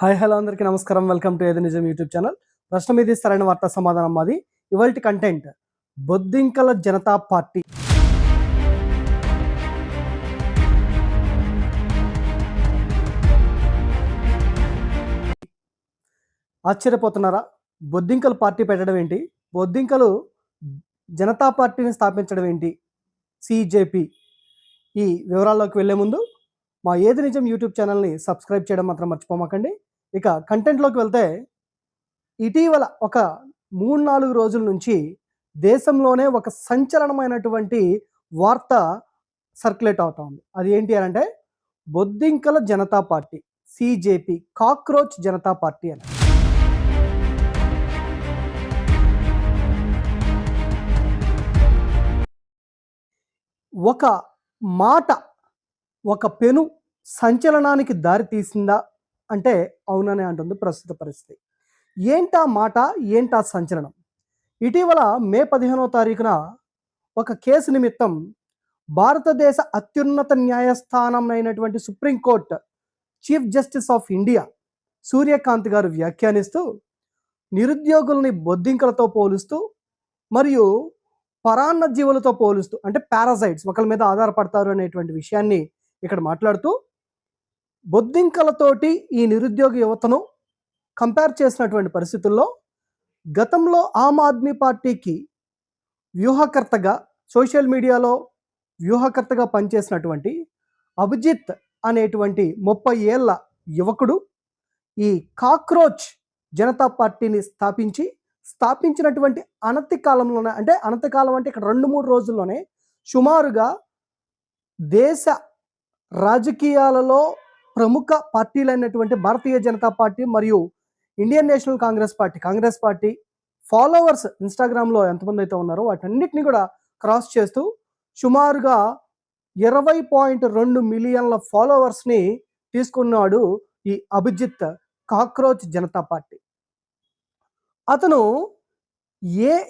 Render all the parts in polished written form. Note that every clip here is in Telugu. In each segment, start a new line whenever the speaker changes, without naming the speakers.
హాయ్ హలో అందరికీ నమస్కారం. వెల్కమ్ టు ఏది నిజం యూట్యూబ్ ఛానల్. ప్రశ్న మీది సరైన వార్తా సమాధానం మాది. ఇవాల్టి కంటెంట్ బొద్దింకల జనతా పార్టీ. ఆశ్చర్యపోతున్నారా? బొద్దింకలు పార్టీ పెట్టడం ఏంటి? బొద్దింకలు జనతా పార్టీని స్థాపించడం ఏంటి? సిజేపీ. ఈ వివరాల్లోకి వెళ్లే ముందు మా ఏది నిజం యూట్యూబ్ ఛానల్ని సబ్స్క్రైబ్ చేయడం మాత్రం మర్చిపోమాకండి. ఇక కంటెంట్లోకి వెళ్తే, ఇటీవల ఒక 3-4 రోజుల నుంచి దేశంలోనే ఒక సంచలనమైనటువంటి వార్త సర్క్యులేట్ అవుతా ఉంది. అది ఏంటి అంటే బొద్దింకల Janata party, CJP, cockroach Janata party అని. ఒక మాట, ఒక పెను సంచలనానికి దారి తీసిందా అంటే అవుననే అంటుంది ప్రస్తుత పరిస్థితి. ఏంటా మాట, ఏంటా సంచలనం? ఇటీవల మే 15వ తారీఖున ఒక కేసు నిమిత్తం భారతదేశ అత్యున్నత న్యాయస్థానం అయినటువంటి supreme court chief justice of India Surya Kant గారు వ్యాఖ్యానిస్తూ, నిరుద్యోగుల్ని బొద్దింకలతో పోలుస్తూ మరియు పరాన్న జీవులతో పోలుస్తూ, అంటే పారాసైట్స్ ఒకరి మీద ఆధారపడతారు అనేటువంటి విషయాన్ని ఇక్కడ మాట్లాడుతూ, బొద్దింకలతోటి ఈ నిరుద్యోగ యువతను కంపేర్ చేసినటువంటి పరిస్థితుల్లో, గతంలో ఆమ్ ఆద్మీ పార్టీకి వ్యూహకర్తగా, సోషల్ మీడియాలో వ్యూహకర్తగా పనిచేసినటువంటి అభిజిత్ అనేటువంటి 30 ఏళ్ల యువకుడు ఈ కాక్రోచ్ జనతా పార్టీని స్థాపించినటువంటి అనతి కాలంలోనే, అంటే అనతి కాలం అంటే ఇక్కడ 2-3 రోజుల్లోనే సుమారుగా దేశ రాజకీయాలలో ప్రముఖ పార్టీలైనటువంటి భారతీయ జనతా పార్టీ మరియు Indian national Congress party followers ఇన్స్టాగ్రామ్లో ఎంతమంది అయితే ఉన్నారో వాటన్నిటిని కూడా క్రాస్ చేస్తూ సుమారుగా 20.2 మిలియన్ల ఫాలోవర్స్ని తీసుకున్నాడు ఈ అభిజిత్ కాక్రోచ్ జనతా పార్టీ. అతను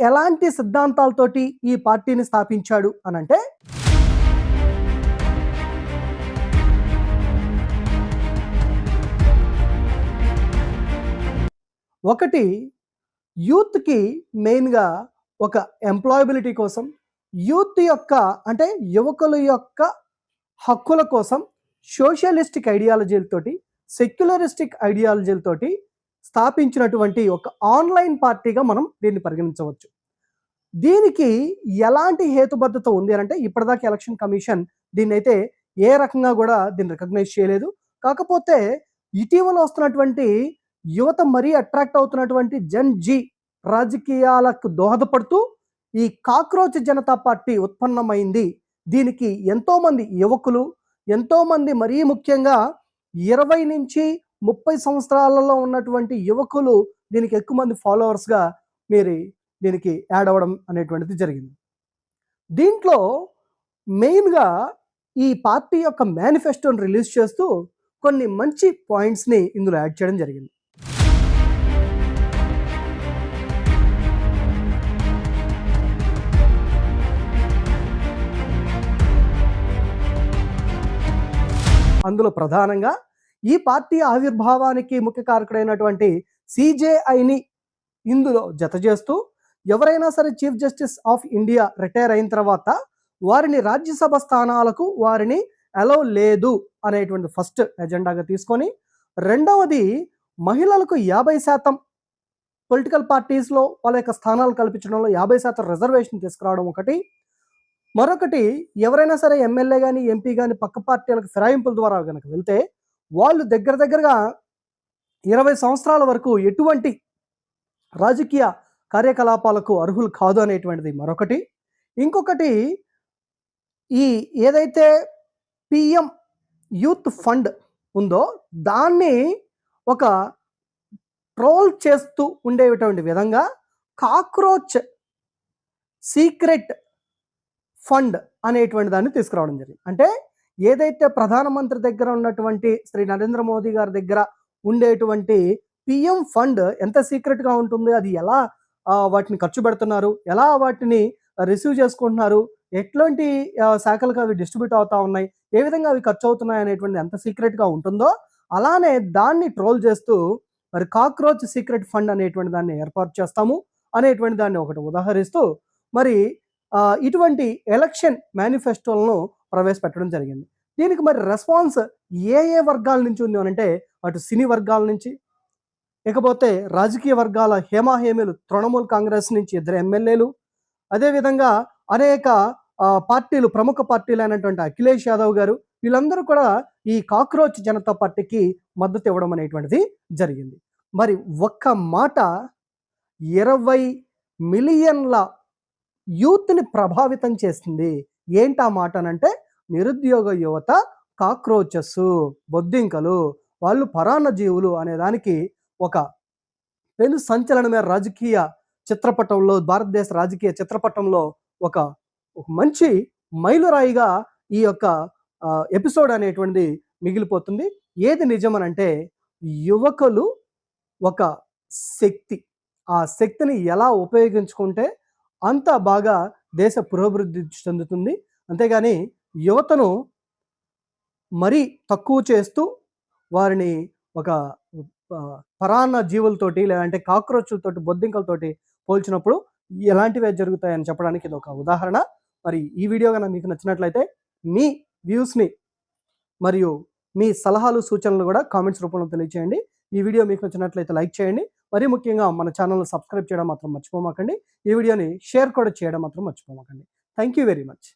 ఎలాంటి సిద్ధాంతాలతోటి ఈ పార్టీని స్థాపించాడు అనంటే, ఒకటి, యూత్కి మెయిన్గా ఒక ఎంప్లాయబిలిటీ కోసం, యూత్ యొక్క అంటే యువకుల యొక్క హక్కుల కోసం సోషలిస్టిక్ ఐడియాలజీలతోటి, సెక్యులరిస్టిక్ ఐడియాలజీలతోటి స్థాపించినటువంటి ఒక ఆన్లైన్ పార్టీగా మనం దీన్ని పరిగణించవచ్చు. దీనికి ఎలాంటి హేతుబద్ధత ఉంది అంటే, ఇప్పటిదాకా ఎలక్షన్ కమిషన్ దీన్ని అయితే ఏ రకంగా కూడా దీన్ని రికగ్నైజ్ చేయలేదు. కాకపోతే ఇటీవల వస్తున్నటువంటి యువత మరీ అట్రాక్ట్ అవుతున్నటువంటి జన్ జీ రాజకీయాలకు దోహదపడుతూ ఈ కాక్రోచ్ జనతా పార్టీ ఉత్పన్నమైంది. దీనికి ఎంతోమంది యువకులు, ఎంతోమంది మరీ ముఖ్యంగా 20-30 సంవత్సరాలలో ఉన్నటువంటి యువకులు దీనికి ఎక్కువ మంది ఫాలోవర్స్గా దీనికి యాడ్ అవ్వడం అనేటువంటిది జరిగింది. దీంట్లో మెయిన్గా ఈ పార్టీ యొక్క మేనిఫెస్టోని రిలీజ్ చేస్తూ కొన్ని మంచి పాయింట్స్ని ఇందులో యాడ్ చేయడం జరిగింది. అందులో ప్రధానంగా ఈ పార్టీ ఆవిర్భావానికి ముఖ్య కారకుడైనటువంటి సిజేఐని ఇందులో జత చేస్తూ, ఎవరైనా సరే chief justice of India retire అయిన తర్వాత వారిని రాజ్యసభ స్థానాలకు వారిని అలౌ లేదు అనేటువంటి ఫస్ట్ ఎజెండాగా తీసుకొని, రెండవది మహిళలకు 50% పొలిటికల్ పార్టీస్లో వాళ్ళ యొక్క స్థానాలు కల్పించడంలో 50% రిజర్వేషన్ తీసుకురావడం ఒకటి. మరొకటి, ఎవరైనా సరే ఎమ్మెల్యే కానీ ఎంపీ కానీ పక్క పార్టీలకు ఫిరాయింపుల ద్వారా కనుక వెళ్తే వాళ్ళు దగ్గరగా 20 సంవత్సరాల వరకు ఎటువంటి రాజకీయ కార్యకలాపాలకు అర్హులు కాదు అనేటువంటిది మరొకటి. ఇంకొకటి, ఈ ఏదైతే పిఎం యూత్ ఫండ్ ఉందో దాన్ని ఒక ట్రోల్ చేస్తూ ఉండేటువంటి విధంగా కాక్రోచ్ సీక్రెట్ ఫండ్ అనేటువంటి దాన్ని తీసుకురావడం జరిగింది. అంటే ఏదైతే ప్రధానమంత్రి దగ్గర ఉన్నటువంటి శ్రీ నరేంద్ర మోదీ గారి దగ్గర ఉండేటువంటి పిఎం ఫండ్ ఎంత సీక్రెట్గా ఉంటుంది, అది ఎలా వాటిని ఖర్చు పెడుతున్నారు, ఎలా వాటిని రిసీవ్ చేసుకుంటున్నారు, ఎట్లాంటి శాఖలకు అవి డిస్ట్రిబ్యూట్ అవుతా ఉన్నాయి, ఏ విధంగా అవి ఖర్చు అవుతున్నాయి అనేటువంటిది ఎంత సీక్రెట్గా ఉంటుందో అలానే దాన్ని ట్రోల్ చేస్తూ మరి కాక్రోచ్ సీక్రెట్ ఫండ్ అనేటువంటి దాన్ని ఏర్పాటు చేస్తాము అనేటువంటి దాన్ని ఒకటి ఉదాహరిస్తూ మరి ఇటువంటి ఎలక్షన్ మేనిఫెస్టోలను ప్రవేశపెట్టడం జరిగింది. దీనికి మరి రెస్పాన్స్ ఏ వర్గాల నుంచి ఉంది అనంటే అటు సినీ వర్గాల నుంచి, ఇకపోతే రాజకీయ వర్గాల హేమాహేమీలు తృణమూల్ కాంగ్రెస్ నుంచి 2 ఎమ్మెల్యేలు, అదేవిధంగా అనేక పార్టీలు, ప్రముఖ పార్టీలైనటువంటి అఖిలేష్ యాదవ్ గారు, వీళ్ళందరూ కూడా ఈ కాక్రోచ్ జనతా పార్టీకి మద్దతు ఇవ్వడం అనేటువంటిది జరిగింది. మరి ఒక్క మాట 20 మిలియన్ల యూత్ని ప్రభావితం చేసింది. ఏంటా మాట అనంటే నిరుద్యోగ యువత కాక్రోచెస్, బొద్దింకలు, వాళ్ళు పరాన్న జీవులు అనే దానికి ఒక పెను సంచలనమైన రాజకీయ చిత్రపటంలో, భారతదేశ రాజకీయ చిత్రపటంలో ఒక మంచి మైలురాయిగా ఈ యొక్క ఎపిసోడ్ అనేటువంటిది మిగిలిపోతుంది. ఏది నిజమనంటే యువకులు ఒక శక్తి. ఆ శక్తిని ఎలా ఉపయోగించుకుంటే అంత బాగా దేశ పురోభివృద్ధి చెందుతుంది. అంతేగాని యువతను మరీ తక్కువ చేస్తూ వారిని ఒక పరాన్న జీవులతోటి, లేదంటే కాక్రోచ్‌లతోటి, బొద్దింకలతోటి పోల్చినప్పుడు ఎలాంటివే జరుగుతాయని చెప్పడానికి ఇదొక ఉదాహరణ. మరి ఈ వీడియో గనక మీకు నచ్చినట్లయితే మీ వ్యూస్‌ని మరియు మీ సలహాలు, సూచనలు కూడా కామెంట్స్ రూపంలో తెలియజేయండి. ఈ వీడియో మీకు నచ్చినట్లయితే లైక్ చేయండి. మరీ ముఖ్యంగా మన ఛానల్‌ని సబ్స్క్రైబ్ చేయడం మాత్రం మర్చిపోమాకండి. ఈ వీడియోని షేర్ కూడా చేయడం మాత్రం మర్చిపోమాకండి. Thank you very much.